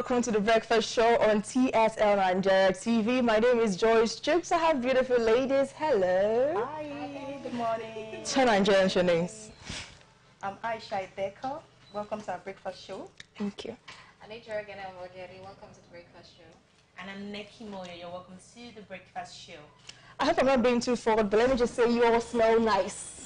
welcome to the Breakfast Show on TSL Nigeria TV. My name is Joyce Chooks. I have beautiful ladies. Hello. Hi, good morning. Tell Nigerians your names. I'm Aisha Becker. Welcome to our Breakfast Show. Thank you. I'm Nigerian. Welcome to the Breakfast Show. And I'm Neki Moyo. You're welcome to the Breakfast Show. I hope I'm not being too forward, but let me just say you all smell nice.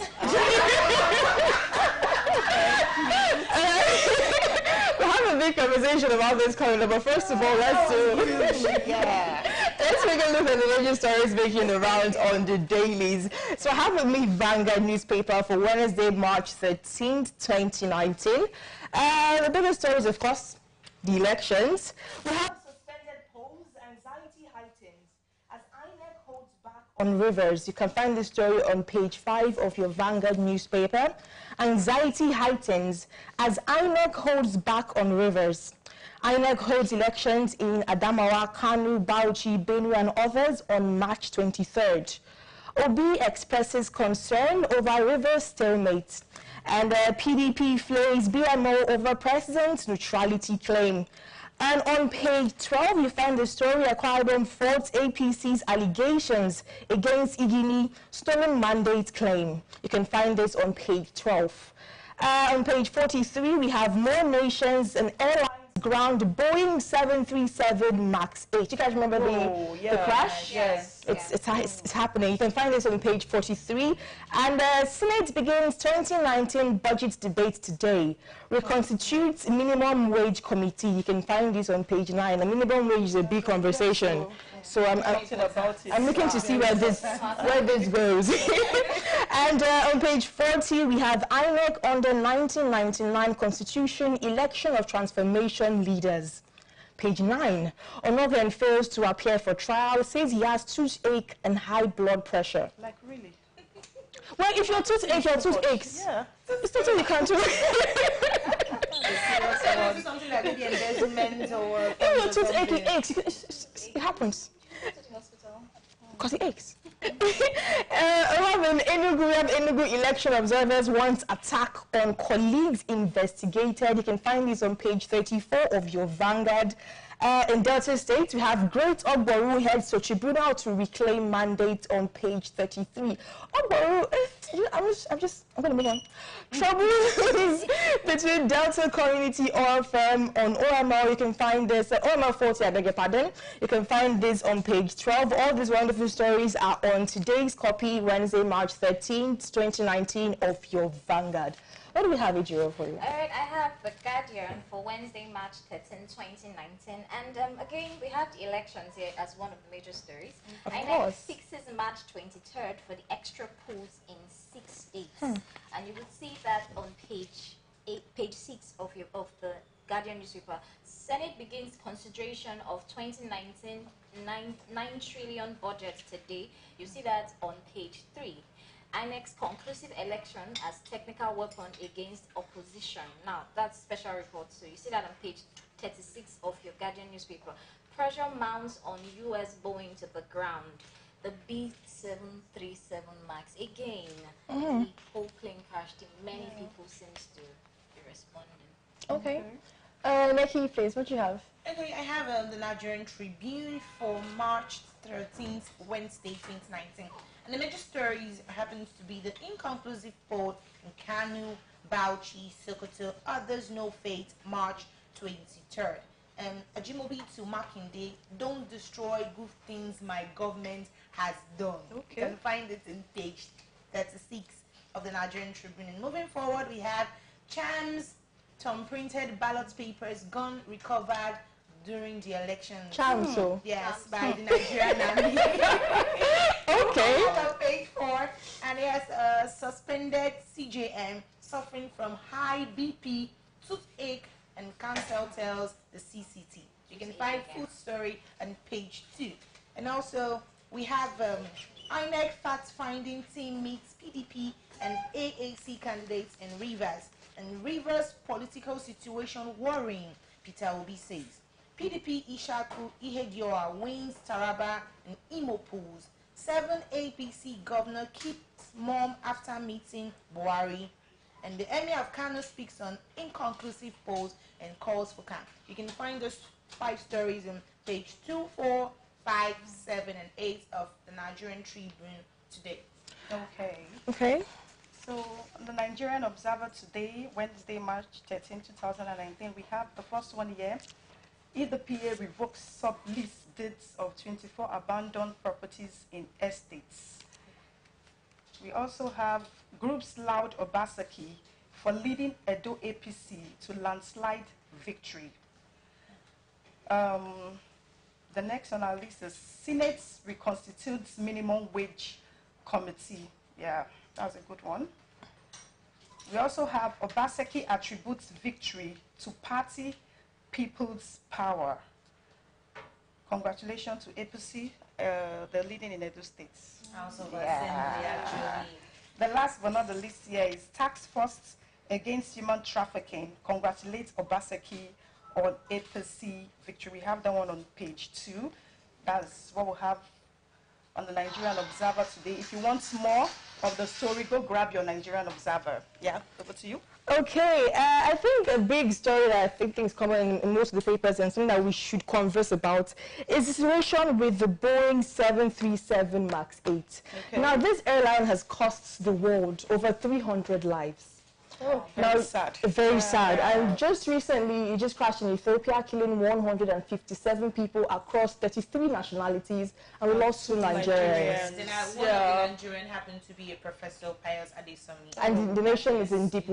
We'll have a big conversation about this coming up, but first of all, let's take a look at the major stories making the rounds on the dailies. So I have with me Vanguard newspaper for Wednesday, March 13th, 2019. The biggest stories, of course, the elections. We have suspended polls, anxiety heightens as INEC holds back on Rivers. You can find this story on page 5 of your Vanguard newspaper. Anxiety heightens as INEC holds back on Rivers. INEC holds elections in Adamawa, Kano, Bauchi, Benue and others on March 23rd. Obi expresses concern over Rivers stalemate. And PDP flays BMO over president's neutrality claim. And on page 12, you find the story Akwa faults APC's allegations against Igini stolen mandate claim. You can find this on page 12. On page 43, we have more nations and airlines ground Boeing 737 MAX 8. You guys remember the crash? Yes. It's happening. You can find this on page 43. And Senate begins 2019 budget debate today. Reconstitutes minimum wage committee. You can find this on page 9. The minimum wage is a big conversation. So I'm looking to see where this goes. And on page 40, we have INEC under 1999 Constitution, election of transformation leaders. Page 9, Onoven fails to appear for trial, says he has toothache and high blood pressure. Like, really? Well, if your tooth aches, yeah. It's not you can't do. Something like maybe embezzlement or... If your tooth aches, it happens. Because it aches. We have Enugu election observers want attack on colleagues investigated. You can find this on page 34 of your Vanguard. In Delta State, we have Great Ogboru heads to tribunal to reclaim mandate on page 33. Ogboru, I'm going to move on. Troubles between Delta Community Oil Firm on OML. You can find this, OML 40, I beg your pardon. You can find this on page 12. All these wonderful stories are on today's copy, Wednesday, March 13th, 2019 of your Vanguard. What do we have, Ijiro, for you? All right, I have The Guardian for Wednesday, March 13, 2019. And again, we have the elections here as one of the major stories. Of INEC course. fixes March 23rd for the extra polls in 6 states. And you will see that on page 6 of the Guardian newspaper. Senate begins consideration of 2019 9 trillion budget today. You see that on page 3. INEC's conclusive election as technical weapon against opposition. Now, that's special report. So you see that on page 36 of your Guardian newspaper. Pressure mounts on U.S. Boeing to the ground. The B737 MAX. Again, the whole plane crashed. Many people seems to be responding. Okay. Neki, please, what do you have? Okay, I have the Nigerian Tribune for March 13th, Wednesday, 2019. And the major stories happens to be the inconclusive poll in Kano, Bauchi, Sokoto, others no fate, March 23rd. Ajimobi to Makinde, don't destroy good things my government has done. Okay. You can find it in page 36 of the Nigerian Tribune. And moving forward, we have Chams, printed ballot papers, gun recovered during the election. Chamso. Yes, by the Nigerian Army. Okay. Page 4, and it has suspended CJM suffering from high BP, toothache, and cancer, tells the CCT. You can find food story on page 2. And also, we have INEC fact-finding team meets PDP and AAC candidates in Rivers. And Rivers political situation worrying, Peter Obi says. PDP Ishaku Ihedioa wins Taraba and Imo pools. 7 APC governor keeps mum after meeting Buhari. And the Emir of Kano speaks on inconclusive polls and calls for calm. You can find those 5 stories in page 2, 4, 5, 7, and 8 of the Nigerian Tribune today. Okay. Okay. So, on the Nigerian Observer today, Wednesday, March 13, 2019, we have the first one here. If the PA revokes sublease deeds of 24 abandoned properties in estates. We also have groups loud Obaseki for leading Edo APC to landslide victory. The next on our list is Senate reconstitutes minimum wage committee. Yeah, that's a good one. We also have Obaseki attributes victory to party people's power. Congratulations to APC, they're leading in Edo States. House of Assembly, actually. The last but not the least here is Task Force Against Human Trafficking. Congratulate Obaseki on APC victory. We have that one on page 2. That's what we'll have on the Nigerian Observer today. If you want more of the story, go grab your Nigerian Observer. Yeah, over to you. Okay, I think a big story that I think is common in most of the papers and something that we should converse about is the situation with the Boeing 737 MAX 8. Okay. Now, this airline has cost the world over 300 lives. Oh, very sad. Very sad. And just recently, it just crashed in Ethiopia, killing 157 people across 33 nationalities, and we lost 2 Nigerians. Then one of the Nigerians happened to be a Professor Pius Adesami. And the nation is in deep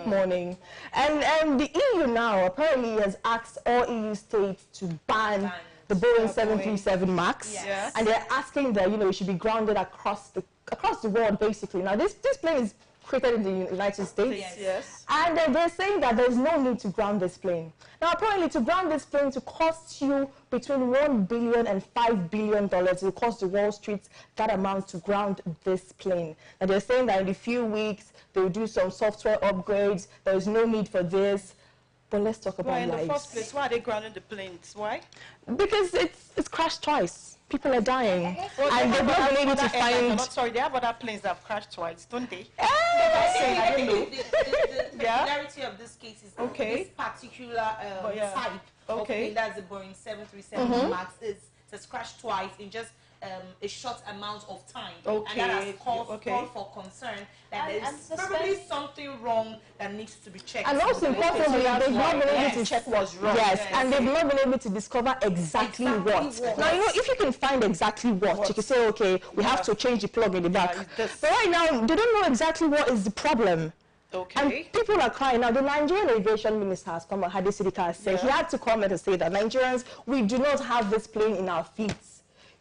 mourning. And the EU now apparently has asked all EU states to ban the Boeing 737 MAX. Yes. And they're asking that, it should be grounded across the world, basically. Now, this plane is created in the United States. Yes. And they're saying that there's no need to ground this plane. Now, apparently, to ground this plane to cost you between $1 billion and $5 billion. It will cost the Wall Street that amount to ground this plane. And they're saying that in a few weeks, they'll do some software upgrades. There's no need for this. But let's talk about lives. In the first place, why are they grounding the planes? Why? Because it's crashed twice. People are dying. Well, and they've not been able to find... Sorry, they have other planes that have crashed twice, don't they? I don't know. The peculiarity of this case is this particular type of plane, that's the Boeing 737 MAX, it's crashed twice in just a short amount of time. Okay. And that has caused for concern that there's probably something wrong that needs to be checked. And also importantly, they've not been able to check what's wrong. Yes, and they've not been able to discover exactly what. Now, if you can find exactly what, you can say, okay, we have to change the plug in the back. But right now, they don't know exactly what is the problem. Okay. And people are crying. Now, the Nigerian aviation minister has come out, Hadi Sidika has said, he had to comment and say that Nigerians, we do not have this plane in our fleets.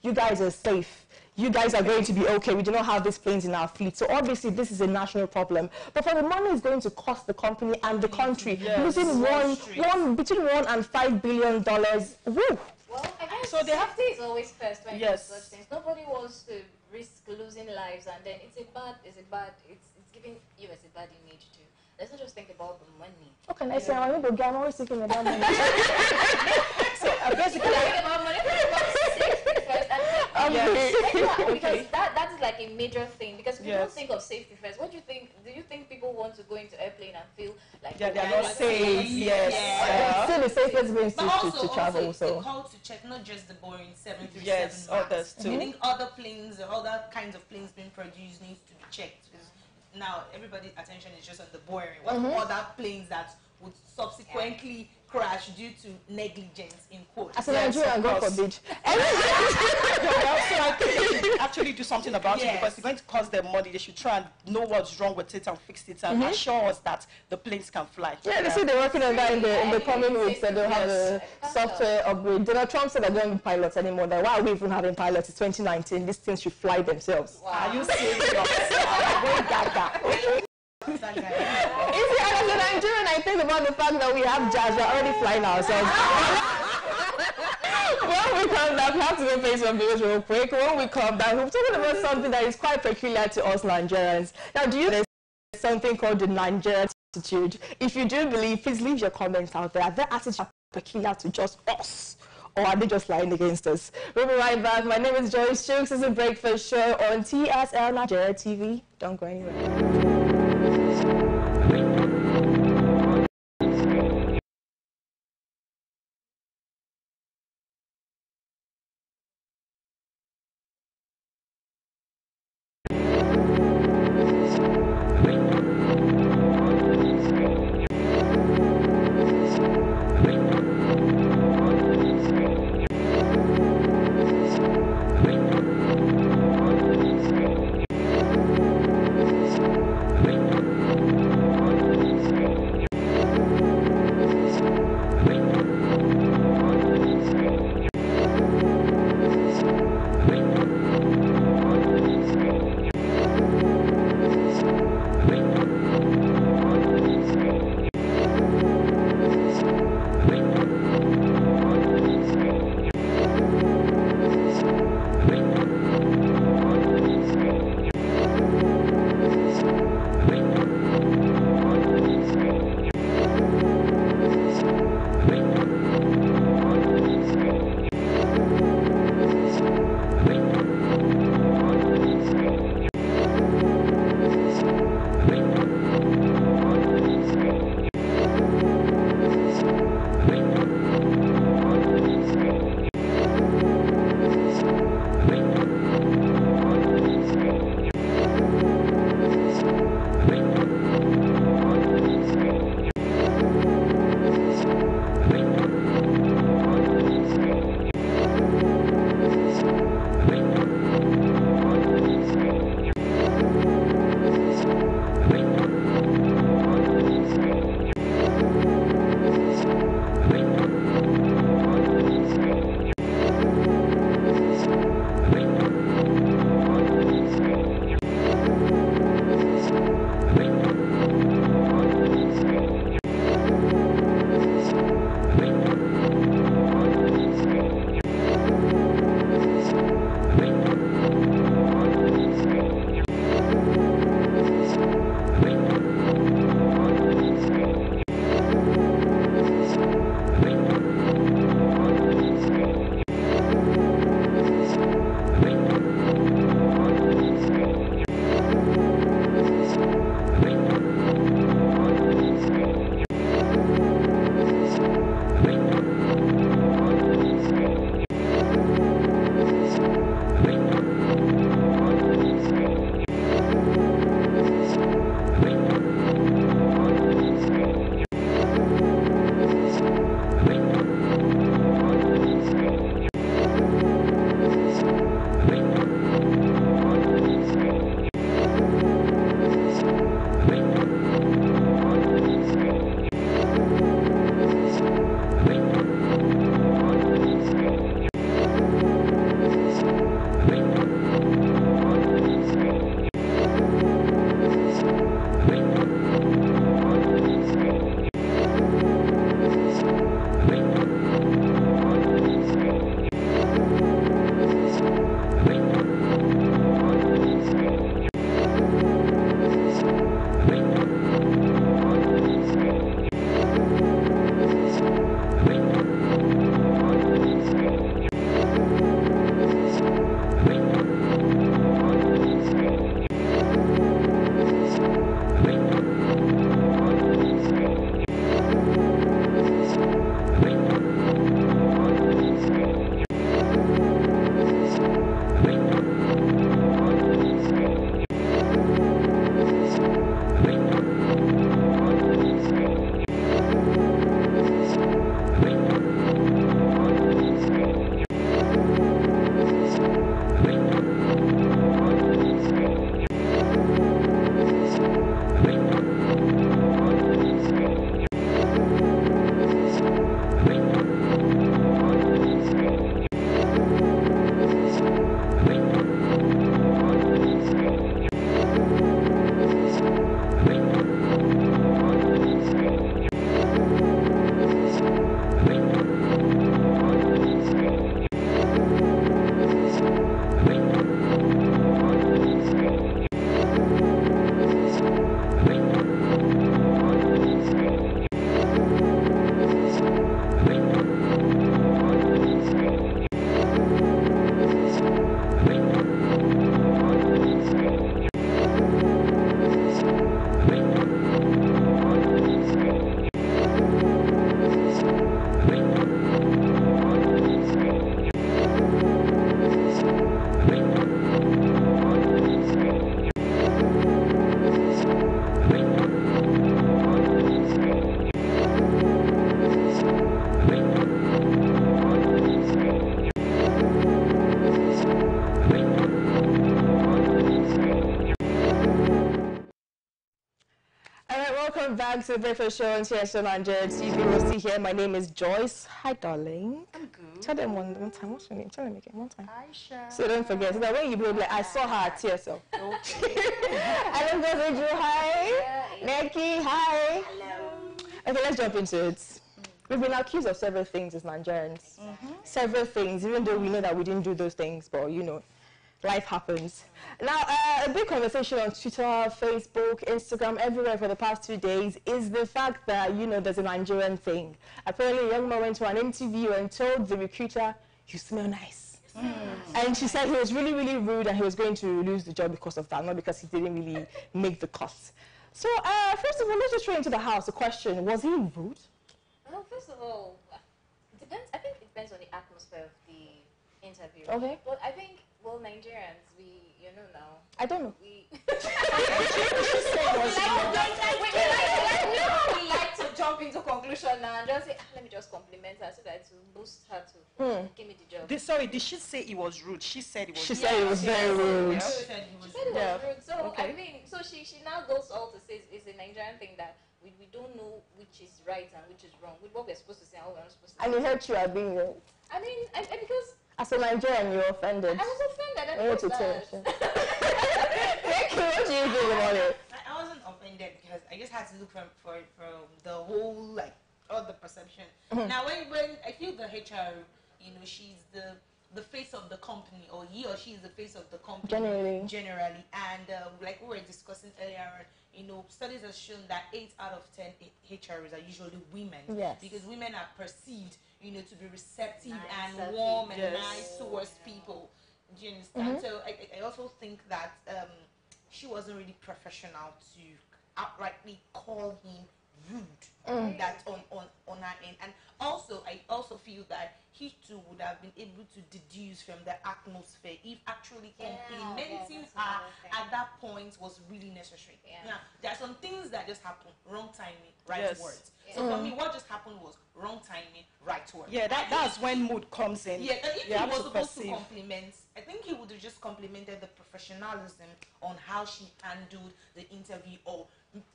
You guys are safe. You guys are going to be okay. We do not have these planes in our fleet. So obviously this is a national problem. But for the money it's going to cost the company and the country, losing between $1 and $5 billion. Woo! Well, I guess so safety is always first when it comes to such Yes. things. Nobody wants to risk losing lives, and then it's giving you as a bad image too. Let's not just think about the money. Okay, nice. I'm always thinking about money. So basically, because that is like a major thing. Because people don't think of safety first. What do you think? Do you think people want to go into airplane and feel like they are not safe? It's still the safest way to travel. It's So a call to check not just the Boeing 737 Yes, MAX. others too. I think other planes, other kinds of planes being produced needs to be checked. Now everybody's attention is just on the Boeing. What other planes that would subsequently crash due to negligence in quotes? as a Nigerian, God forbid. So I think they should actually do something about it because it's going to cost them money. They should try and know what's wrong with it and fix it and assure us that the planes can fly. Yeah, they say they're working on that in the coming weeks, and they'll have a software upgrade. Donald Trump said they're going to be pilots anymore. That why are we even having pilots? It's 2019. These things should fly themselves. Are you serious? Is it, as a Nigerian, I think about the fact that we have jazz, we're already flying ourselves. When we come back, we have to go pay some bills real quick. When we come back, we're talking about something that is quite peculiar to us Nigerians. Now, do you know there's something called the Nigerian attitude? If you do believe, please leave your comments out there. Are their attitudes peculiar to just us? Or are they just lying against us? We'll be right back. My name is Joyce Chooks. This is a breakfast show on TSL Nigeria TV. Don't go anywhere. Welcome back to the Breakfast Show on TSO Nigerian TV. We'll see here. My name is Joyce. Hi, darling. I'm good. Tell them one time. What's your name? Tell them again one time. Aisha. So don't forget. So that when you blow, like, I saw her at TSO. Okay. Hello, Gozeju. Hi. Neki. Hi. Hello. Okay, let's jump into it. We've been accused of several things as Nigerians. Several things, even though we know that we didn't do those things, but you know, life happens. Now, a big conversation on Twitter, Facebook, Instagram, everywhere for the past 2 days is the fact that, you know, there's a Nigerian thing. Apparently, a young man went to an interview and told the recruiter, "You smell nice." And she said he was really, really rude and he was going to lose the job because of that, not because he didn't really make the cut. So, first of all, let's just throw into the house a question. Was he rude? Well, first of all, it depends. I think it depends on the atmosphere of the interview. Okay. But I think, well, Nigerians, you know now. I don't know. We like to jump into conclusion now and just say, let me just compliment her so that it will boost her to give me the job. Sorry, did she say it was rude? She said it was She rude. said it was very rude. She said it was rude. So, Okay. I mean, so she now goes all to say it's a Nigerian thing that we don't know which is right and which is wrong, with what we're supposed to say and what we're not supposed to say. And it hurt you at being rude. I mean, because As a Nigerian, you're offended. I was offended. I want to tell you. Thank you. What do you think about it? I wasn't offended because I just had to look from the whole, like, all the perception. Now, when I feel the HR, you know, she's the face of the company, or he or she is the face of the company generally. And like we were discussing earlier on, you know, studies have shown that 8 out of 10 HRs are usually women. Yes. Because women are perceived, you know, to be receptive Nice, and warm and yes. nice towards people. Do you understand? So I also think that she wasn't really professional to outrightly call him rude. That on her end. And also, I also feel that he too would have been able to deduce from the atmosphere if actually complimenting her at that point was really necessary. Now, there are some things that just happen, wrong timing, right words. So for me, what just happened was wrong timing, right words. Yeah, that's when mood comes in. Yeah, and if You he have was to supposed to perceive. compliment, I think he would have just complimented the professionalism on how she handled the interview, or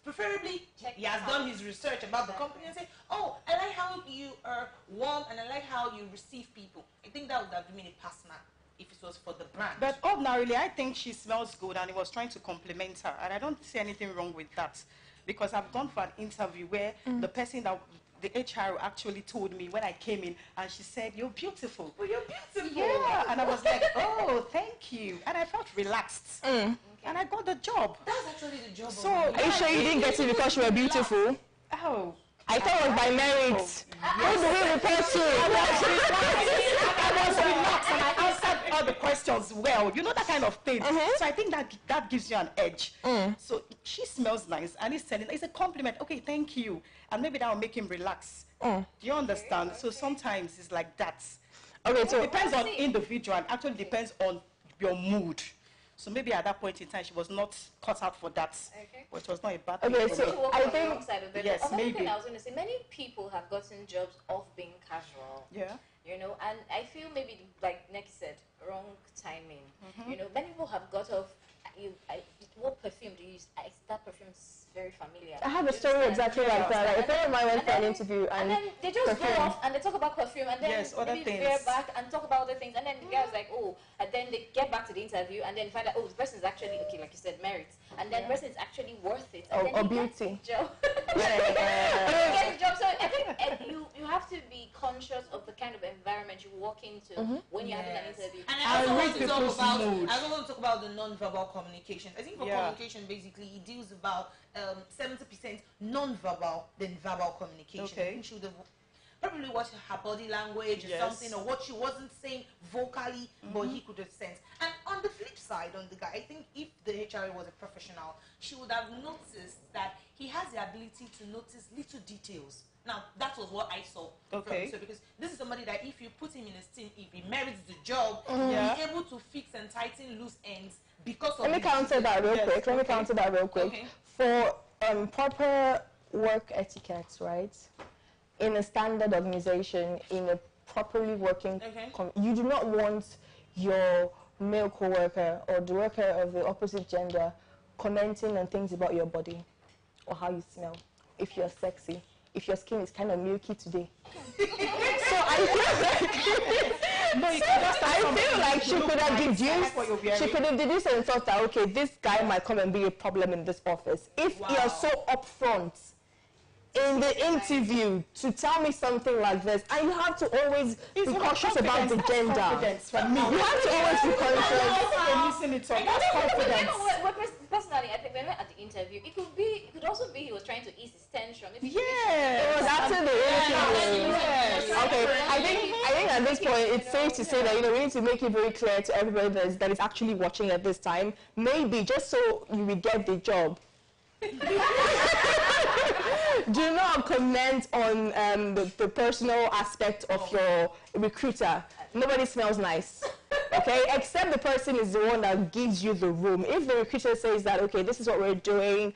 preferably he has done his research about the company and say, "Oh, I like how you are warm and I like how you receive people." I think that would have been a personal if it was for the brand. But ordinarily, I think she smells good and he was trying to compliment her. And I don't see anything wrong with that. Because I've gone for an interview where the person that the HR actually told me when I came in, and she said, "You're beautiful." Well, you're beautiful. Yeah, and I was like, "Oh, thank you," and I felt relaxed, and I got the job. That's actually the job. So, Are you sure you didn't get it because you were beautiful? Oh, I thought it was by merit. Who do we report to? I was relaxed and I answered all the questions well. You know, that kind of thing. So I think that gives you an edge. So she smells nice and it's a compliment. Okay, thank you. And maybe that will make him relax. Do you understand? So sometimes it's like that. Okay, so it depends on individual and actually depends on your mood. So maybe at that point in time, she was not cut out for that. Okay. But it was not a bad thing. Okay, for so me. I think yes, maybe. Thing I was going to say, many people have gotten jobs off being casual. Yeah. You know, and I feel maybe, like Neki said, wrong timing. You know, many people have got off. What perfume do you use? That perfume is very familiar. I have a story exactly like that. Like, a friend of mine went for an interview and then they just perfume. go off and they talk about perfume and then other maybe things. veer back and talk about other things and then the guy was like, oh, and then they get back to the interview and then find out, oh, the person is actually, okay, like you said, merit. And then the person is actually worth it. And then or he beauty. gets the job. Get the job. So I think you have to be conscious of the kind of environment you walk into when you're having an interview. And I also want to people's mood. talk about the non-verbal communication. I think for communication, basically, it deals about 70% non-verbal than verbal communication. Okay. I think she would have probably watched her body language or something, or what she wasn't saying vocally, but he could have sensed. And on the flip side, on the guy, I think if the HRA was a professional, she would have noticed that he has the ability to notice little details. Now, that was what I saw. Okay. So because this is somebody that if you put him in a team, if he merits the job, Yeah. he's able to fix and tighten loose ends because of Let me his counter that real Yes, quick. Let me okay. counter that real quick. Okay. For proper work etiquette, right? In a standard organization, in a properly working, you do not want your male co-worker or the worker of the opposite gender commenting on things about your body or how you smell, if you're sexy, if your skin is kind of milky today. So I feel like she could have deduced, she could have deduced and thought that, okay, this guy might come and be a problem in this office. If you're so upfront in the interview to tell me something like this, and you have to always be cautious about the gender. You have to always be conscious. That's confidence. Personally, I think when we're at the interview, it could also be he was trying to ease his tension. Maybe It was after the interview. Okay, I think at this point it's safe to say that, you know, we need to make it very clear to everybody that is actually watching at this time. Maybe just so you will get the job. Do not comment on the personal aspect of your recruiter. Nobody smells nice, okay? Except the person is the one that gives you the room. If the recruiter says that, okay, this is what we're doing,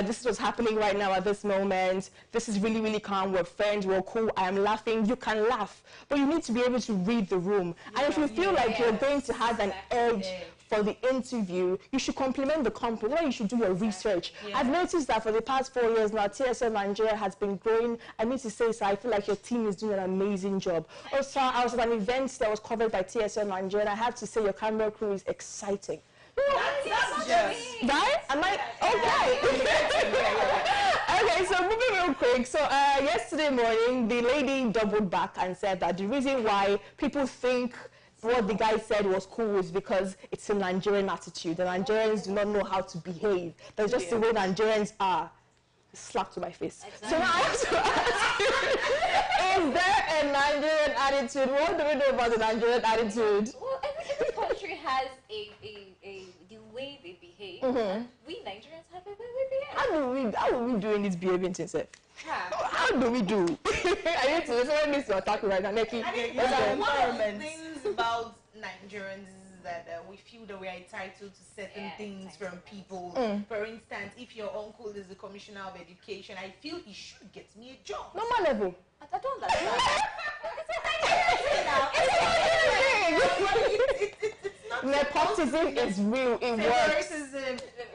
this is what's happening right now at this moment, this is really, really calm, we're friends, we're cool, I am laughing, you can laugh. But you need to be able to read the room. And if you feel like you're going to have an edge for the interview, you should compliment the company. You should do your research. I've noticed that for the past 4 years now, TSL Nigeria has been growing. I need to say, so I feel like your team is doing an amazing job. Also, I was at an event that was covered by TSL Nigeria, and I have to say your camera crew is exciting. Right? Am I? Okay. Okay, so moving real quick. So yesterday morning, the lady doubled back and said that the reason why people think what the guy said was cool is because it's a Nigerian attitude. The Nigerians do not know how to behave. That's just the way Nigerians are. Slap to my face. Exactly. So now I have to ask you, is there a Nigerian attitude? What do we know about the Nigerian attitude? Well, every country has the way they behave. And we Nigerians have a way we behave. How do we do in this behaving thing, sir? How do we do? I need to, someone needs to attack me right now. Neki, one of the things about Nigerians is that we feel that we are entitled to certain things from people. For instance, if your uncle is the commissioner of education, I feel he should get me a job. normal level. I don't understand. Nepotism is real. It works.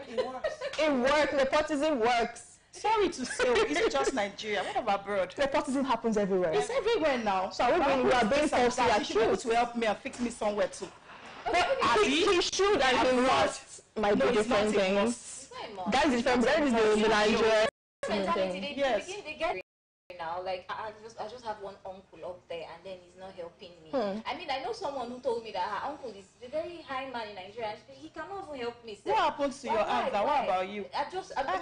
It works. It works. Nepotism works. Sorry to say, is it just Nigeria? What about abroad? Nepotism happens everywhere. It's everywhere now. So we are being falsely You should be able accused. to help me and fix me somewhere too. He should and he must might be different things. That is different. That is the Nigerian thing. Mentality, they get now. now. Like I just have one uncle up there, and then he's not helping me. I mean, I know someone who told me that her uncle is a very high man in Nigeria. He cannot even help me. What happens to your aunt? What about you? I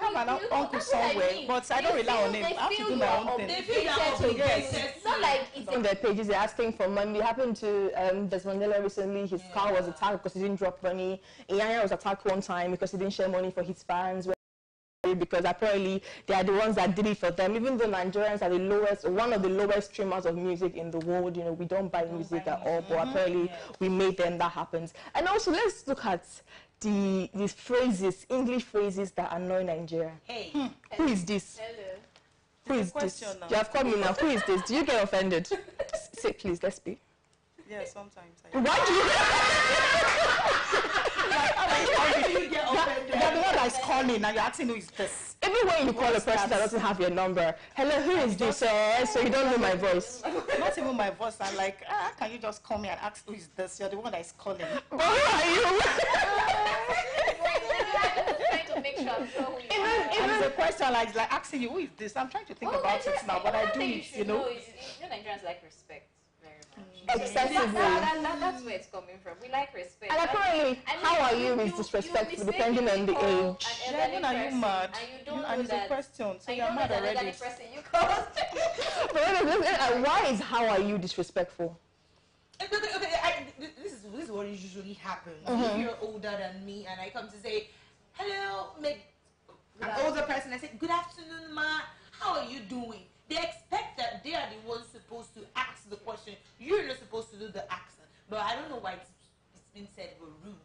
have an uncle somewhere, but I don't rely on him. I have to do my own thing. They feel it's not like it's on their pages, they're asking for money. It happened to Desmond Mandela recently. His car was attacked because he didn't drop money. Iyanya was attacked one time because he didn't share money for his fans. Because apparently they are the ones that did it for them. Even though Nigerians are the lowest, one of the lowest streamers of music in the world, you know, we don't buy music at all, but apparently we made them, that happens. And also, let's look at these phrases, English phrases that annoy Nigeria. Hey. Who is this? hello. Who is this? You have called me now. Who is this? Do you get offended? Say, please, let's be. Yeah, sometimes. Why do you get offended? You're the one that's calling, and you're asking who is this. Even when you call a person that doesn't have your number, hello, who is this? So you don't know my voice. Not even my voice. I'm like, can you just call me and ask who is this? You're the one that is calling. But who are you? Trying to make sure I'm sure who you are. And it's a question like asking you who is this. I'm trying to think about it now, but I do it, you know. Nigerians like respect very much. Excessively. That's where it's coming from. We like respect. And apparently, how are you is disrespectful depending on the age. Yeah, when are you mad? And you don't and know it's that. a question, so And you're you mad don't know already. that person you caused. But why is how are you disrespectful? Okay, this is what usually happens. If you're older than me and I come to say, hello, an older person, I say, good afternoon, ma, how are you doing? They expect that they are the ones supposed to ask the question. You're not supposed to do the accent. But I don't know why it's been said we're rude.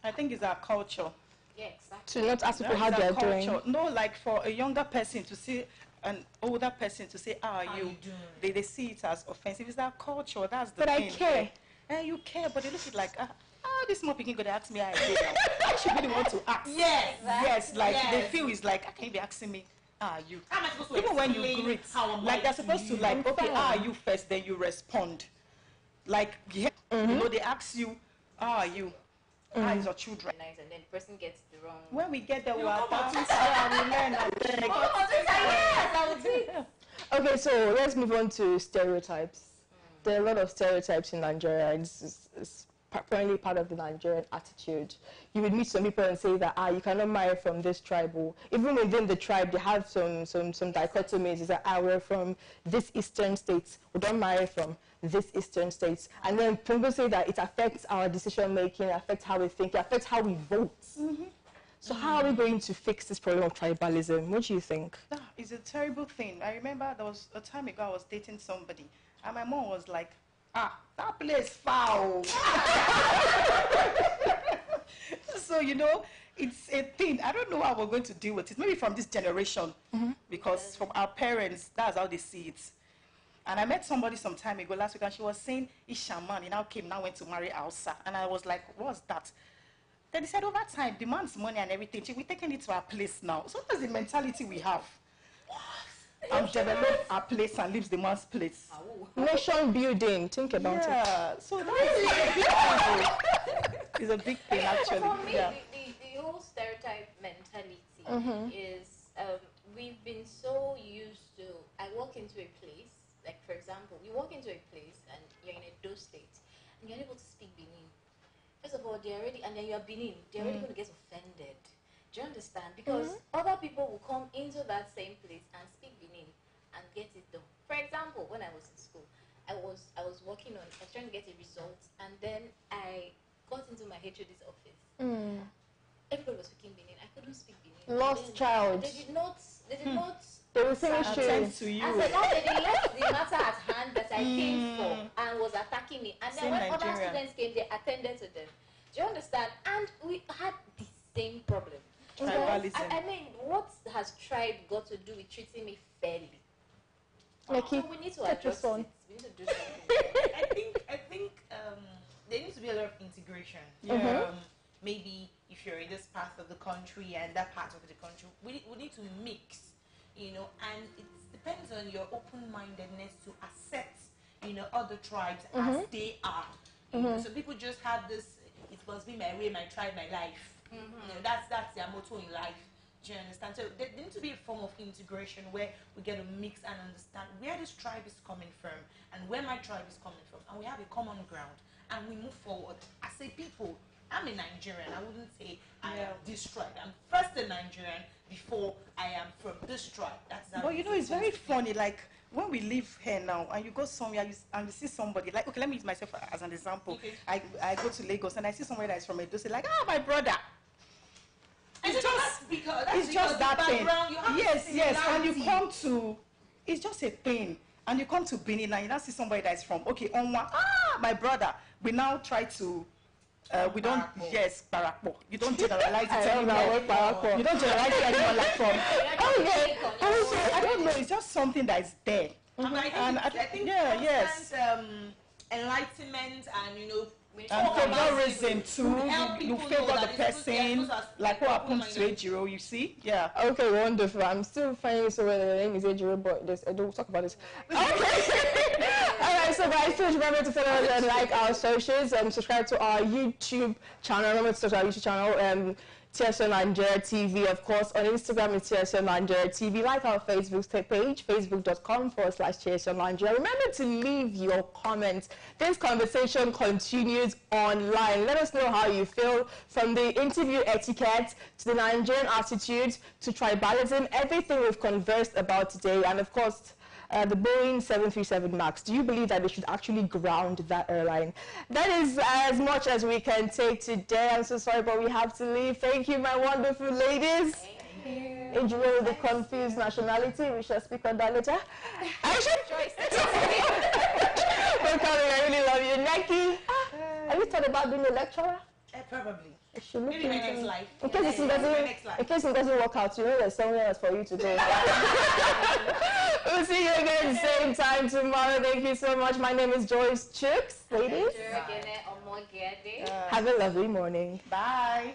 I think it's our culture. Yeah, exactly. To not ask people It's how our they're culture. doing. No, like for a younger person to see an older person to say, how are you? They see it as offensive. It's our culture. That's the But thing. I care. You care, but they look at it like, this small picking gonna ask me how I do now. I should be the one to ask. Yes. Yes, like they feel it's like, can you be asking me, how are you? How am I supposed to Even when you explain greet, how am like I they're supposed to you? like, okay, how are you first, then you respond. Like, you know, they ask you, how are you? How is your children? Nice, and then the person gets the wrong. When we get there, we are we learn and beg. Okay, so let's move on to stereotypes. There are a lot of stereotypes in Nigeria. It's apparently part of the Nigerian attitude. You would meet some people and say that you cannot marry from this tribe, or even within the tribe they have some dichotomies. Is that we're from this eastern states, we don't marry from this eastern states. And then people say that it affects our decision making, affects how we think, it affects how we vote. So how are we going to fix this problem of tribalism? What do you think? It's a terrible thing. I remember there was a time ago I was dating somebody, and my mom was like, that place foul. So, you know, it's a thing. I don't know how we're going to deal with it. Maybe from this generation, because from our parents, that's how they see it. And I met somebody some time ago last week, and she was saying, Ishaman, he now went to marry Hausa. And I was like, what's that? Then they said, over time, demands money and everything. We're taking it to our place now. So that's the mentality we have. And develop our place and leaves the man's place. Nation building, think about it. Yeah, so that's it's a big thing, actually. For me, Yeah. the whole stereotype mentality is we've been so used to. I walk into a place, like for example, you walk into a place and you're in a Edo state and you're able to speak Benin. First of all, they're already, and then you're Benin, they're already going to get offended. Do you understand? Because other people will come into that same place and speak Benin and get it done. For example, when I was in school, I was working on, I was trying to get a result, and then I got into my HOD's office. Everybody was speaking Benin. I couldn't speak Benin. Lost child. They did not. They will finish Attend to you. I said, no, they left the matter at hand that I came for and was attacking me. And then Same when other Nigerian. students came, they attended to them. Do you understand? And we had the same problem. Tribalism. I mean, what has tribe got to do with treating me fairly? Like So we need to adjust it. We need to do something. I think there needs to be a lot of integration. Yeah. Maybe if you're in this part of the country and that part of the country, we need to mix, you know, and it depends on your open-mindedness to accept, you know, other tribes as they are. You know, so people just have this, it must be my way, my tribe, my life. You know, that's their motto in life. Do you understand? So there needs to be a form of integration where we get to mix and understand where this tribe is coming from and where my tribe is coming from, and we have a common ground and we move forward as a people. I'm a Nigerian. I wouldn't say I am this tribe. I'm first a Nigerian before I am from this tribe. That's how. But you know, it's very funny. Like when we live here now, and you go somewhere and you see somebody. Like, okay, let me use myself as an example. Okay. I go to Lagos and I see somebody that is from Edo. Say like, my brother. It's that's just that thing. Yes, and you similarity. come to. It's just a thing. And you come to Benin and you now see somebody that is from, okay, Onwa, my brother. We now try to, we don't, Barakpo. yes, Barakpo. You don't generalize it anymore. Barakpo. You don't generalize it anymore like from, Okay. I don't know, it's just something that is there. And I think yeah, yes. constant, enlightenment and, you know, And talk about favorism it too, would help you people favor know the that it's supposed person, to like what happens to Ejiro, you see? Yeah. Okay, wonderful. I'm still finding so whether the name is Ejiro, but this, we'll talk about this. Okay. Alright, so guys, please remember to follow us and like our socials and subscribe to our YouTube channel. Remember to subscribe to our YouTube channel, TSO Nigeria TV, of course. On Instagram, it's TSO Nigeria TV. Like our Facebook page, facebook.com/TSO Nigeria. Remember to leave your comments. This conversation continues online. Let us know how you feel, from the interview etiquette to the Nigerian attitude to tribalism, everything we've conversed about today, and of course, the Boeing 737 MAX. Do you believe that they should actually ground that airline? That is as much as we can take today. I'm so sorry, but we have to leave. Thank you, my wonderful ladies. Thank you. Enjoy the confused nationality. We shall speak on that later. Aisha? For coming, I really love you. Neki, have you thought about being a lecturer? Probably. You should look Maybe my into next it. life. In case it doesn't work out, you know there's somewhere else for you to go. We'll see you again same time tomorrow. Thank you so much. My name is Joyce Chooks. Ladies, Nigerian, have a lovely morning. Bye.